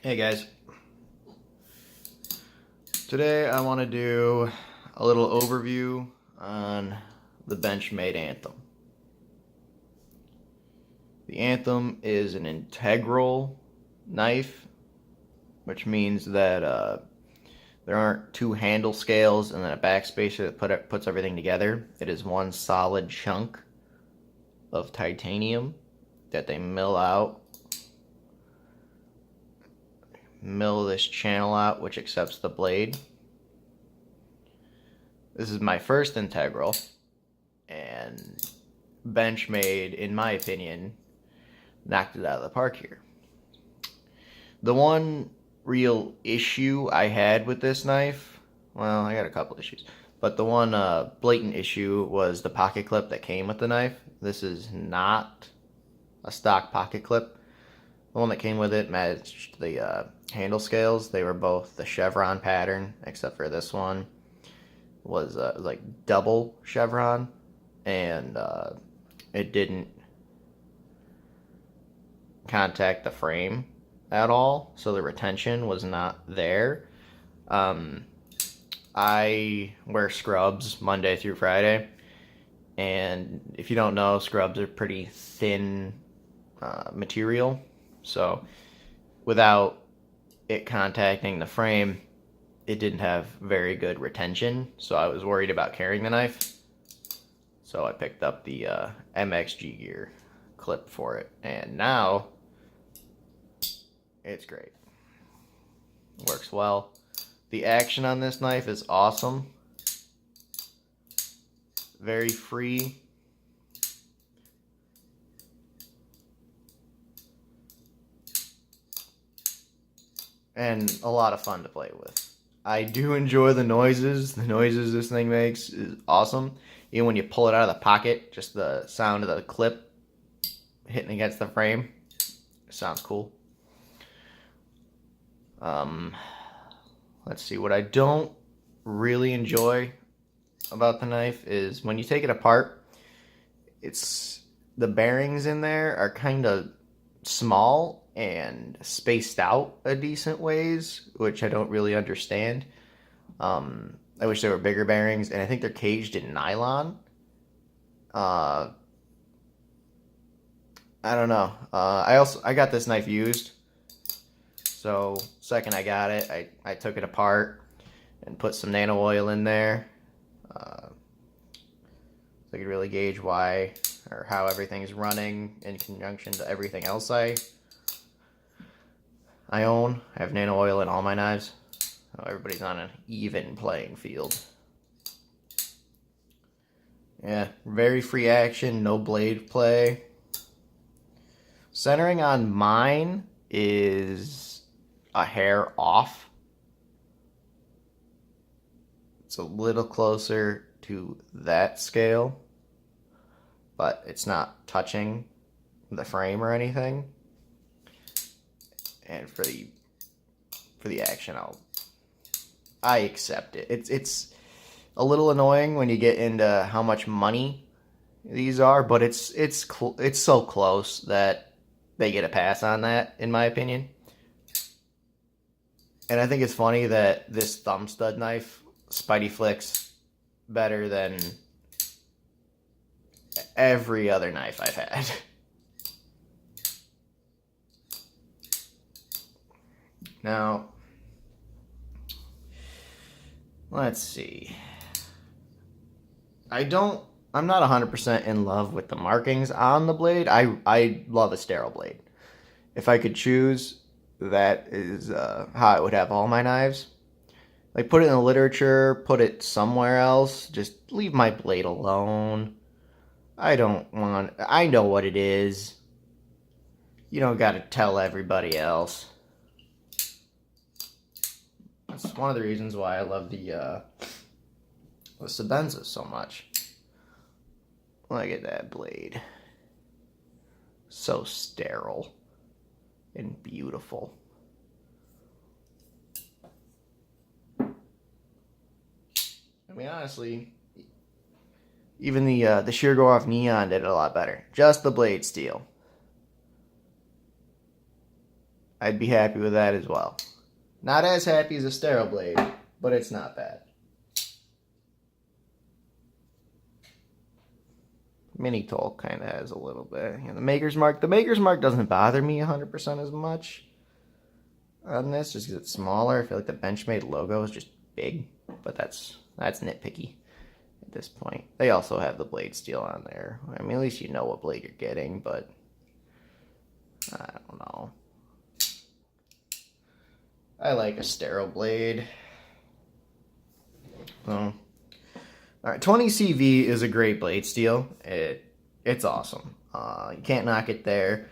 Hey guys, today I want to do a little overview on the Benchmade Anthem. The Anthem is an integral knife, which means that there aren't two handle scales and then a backspacer that puts everything together. It is one solid chunk of titanium that they mill this channel out, which accepts the blade. This is my first integral, and Benchmade, in my opinion, knocked it out of the park here. The one real issue I had with this knife, well, I got a couple issues, but the one blatant issue was the pocket clip that came with the knife. This is not a stock pocket clip. The one that came with it matched the handle scales. They were both the chevron pattern, except for this one was like double chevron, and it didn't contact the frame at all, so the retention was not there. I wear scrubs Monday through Friday, and if you don't know, scrubs are pretty thin material, so without it contacting the frame, it didn't have very good retention, so I was worried about carrying the knife. So I picked up the MXG gear clip for it, and now it's great. Works well. The action on this knife is awesome. Very free. And a lot of fun to play with. I do enjoy the noises. The noises this thing makes is awesome. Even when you pull it out of the pocket, just the sound of the clip hitting against the frame sounds cool. Let's see. What I don't really enjoy about the knife is when you take it apart, the bearings in there are kind of small and spaced out a decent ways, which I don't really understand. I wish there were bigger bearings, and I think they're caged in nylon. I don't know. I got this knife used, so second I got it, I took it apart and put some nano oil in there, so I could really gauge why or how everything's running in conjunction to everything else I own. I have nano oil in all my knives, so everybody's on an even playing field. Yeah, very free action, no blade play. Centering on mine is a hair off. It's a little closer to that scale, but it's not touching the frame or anything. And for the action, I accept it. It's a little annoying when you get into how much money these are, but it's so close that they get a pass on that, in my opinion. And I think it's funny that this thumb stud knife Spidey flicks better than every other knife I've had. Now, let's see. I'm not 100% in love with the markings on the blade. I love a sterile blade. If I could choose, that is how I would have all my knives. Like, put it in the literature, put it somewhere else. Just leave my blade alone. I know what it is. You don't gotta tell everybody else. That's one of the reasons why I love the Sebenza so much. Look at that blade. So sterile and beautiful. I mean, honestly, even the shear go off neon did it a lot better. Just the blade steel. I'd be happy with that as well. Not as happy as a sterile blade, but it's not bad. Mini tool kind of has a little bit. You know, the Maker's Mark doesn't bother me 100% as much on this, just because it's smaller. I feel like the Benchmade logo is just big, but that's nitpicky at this point. They also have the blade steel on there. I mean, at least you know what blade you're getting, but I don't know. I like a sterile blade. So, all right, 20 CV is a great blade steel. It's awesome. You can't knock it there.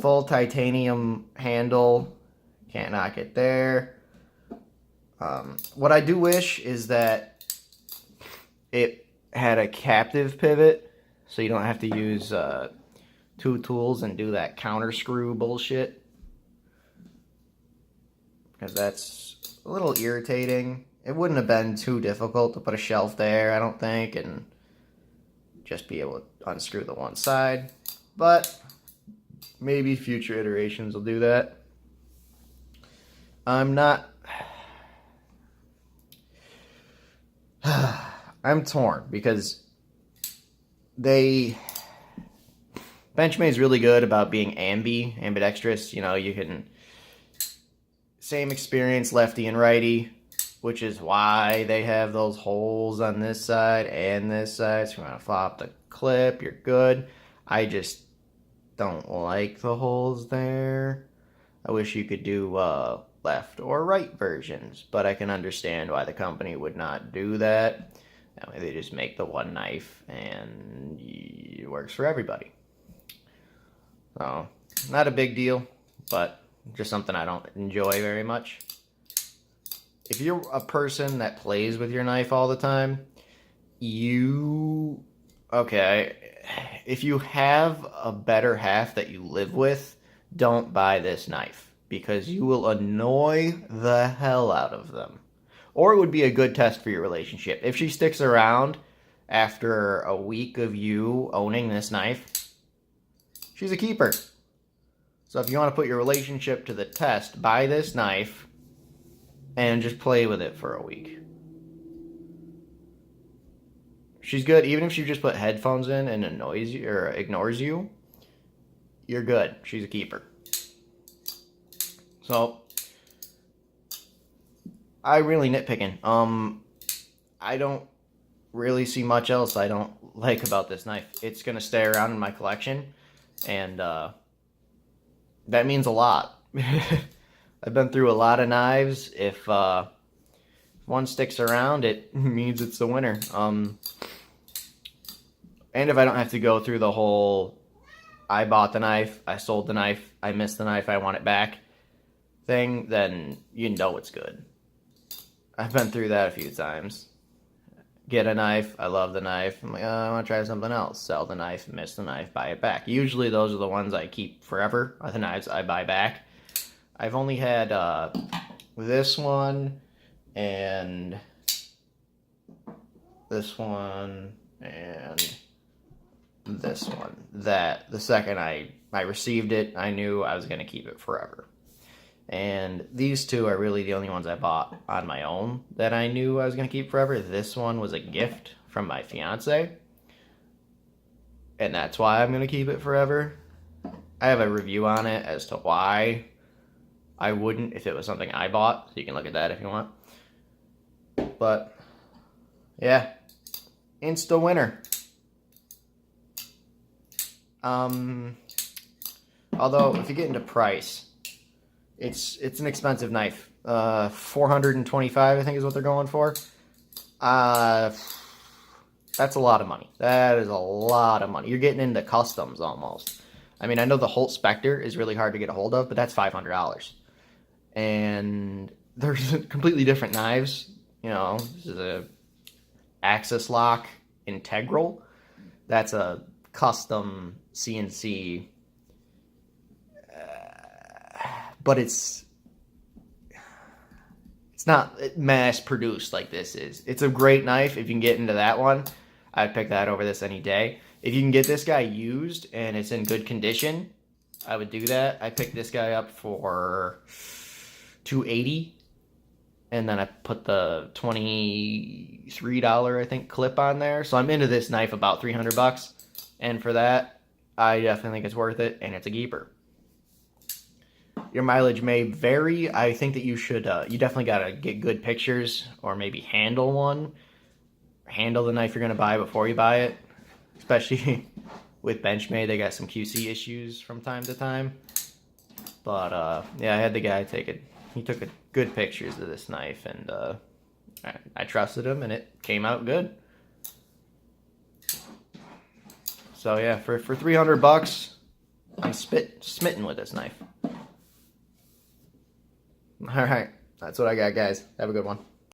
Full titanium handle. Can't knock it there. What I do wish is that it had a captive pivot, so you don't have to use two tools and do that counter screw bullshit, because that's a little irritating. It wouldn't have been too difficult to put a shelf there, I don't think, and just be able to unscrew the one side. But maybe future iterations will do that. I'm torn because Benchmade's really good about being ambidextrous. You know, you can same experience lefty and righty, which is why they have those holes on this side and this side. So you want to flop the clip, you're good. I just don't like the holes there. I wish you could do left or right versions, but I can understand why the company would not do that. That way they just make the one knife and it works for everybody. So, not a big deal, but just something I don't enjoy very much. If you're a person that plays with your knife all the time, if you have a better half that you live with, don't buy this knife, because you will annoy the hell out of them. Or it would be a good test for your relationship. If she sticks around after a week of you owning this knife, she's a keeper. So if you want to put your relationship to the test, buy this knife and just play with it for a week. She's good. Even if she just put headphones in and annoys you or ignores you, you're good. She's a keeper. So, I really nitpicking. I don't really see much else I don't like about this knife. It's going to stay around in my collection, and that means a lot. I've been through a lot of knives. If one sticks around, it means it's the winner. And if I don't have to go through the whole I bought the knife, I sold the knife, I missed the knife, I want it back thing, then you know it's good. I've been through that a few times. Get a knife, I love the knife, I'm like, oh, I want to try something else. Sell the knife, miss the knife, buy it back. Usually those are the ones I keep forever, are the knives I buy back. I've only had this one, and this one, and this one. That the second I received it, I knew I was going to keep it forever. And these two are really the only ones I bought on my own that I knew I was going to keep forever. This one was a gift from my fiance, and that's why I'm going to keep it forever. I have a review on it as to why I wouldn't if it was something I bought, so you can look at that if you want. But, yeah, insta winner. Although, if you get into price, it's an expensive knife. $425, I think, is what they're going for. That's a lot of money. That is a lot of money. You're getting into customs almost. I mean, I know the Holt Spectre is really hard to get a hold of, but that's $500. And there's completely different knives. You know, this is a Axis Lock Integral. That's a custom CNC, but it's not mass produced like this is. It's a great knife. If you can get into that one, I'd pick that over this any day. If you can get this guy used and it's in good condition, I would do that. I picked this guy up for $280, and then I put the $23 I think clip on there. So I'm into this knife about $300, and for that, I definitely think it's worth it, and it's a keeper. Your mileage may vary. I think that you should, you definitely gotta get good pictures, or maybe handle one. Handle the knife you're gonna buy before you buy it, especially with Benchmade. They got some QC issues from time to time. But yeah, I had the guy take it. He took good pictures of this knife, and I trusted him, and it came out good. So yeah, for $300, I'm smitten with this knife. All right, that's what I got, guys. Have a good one.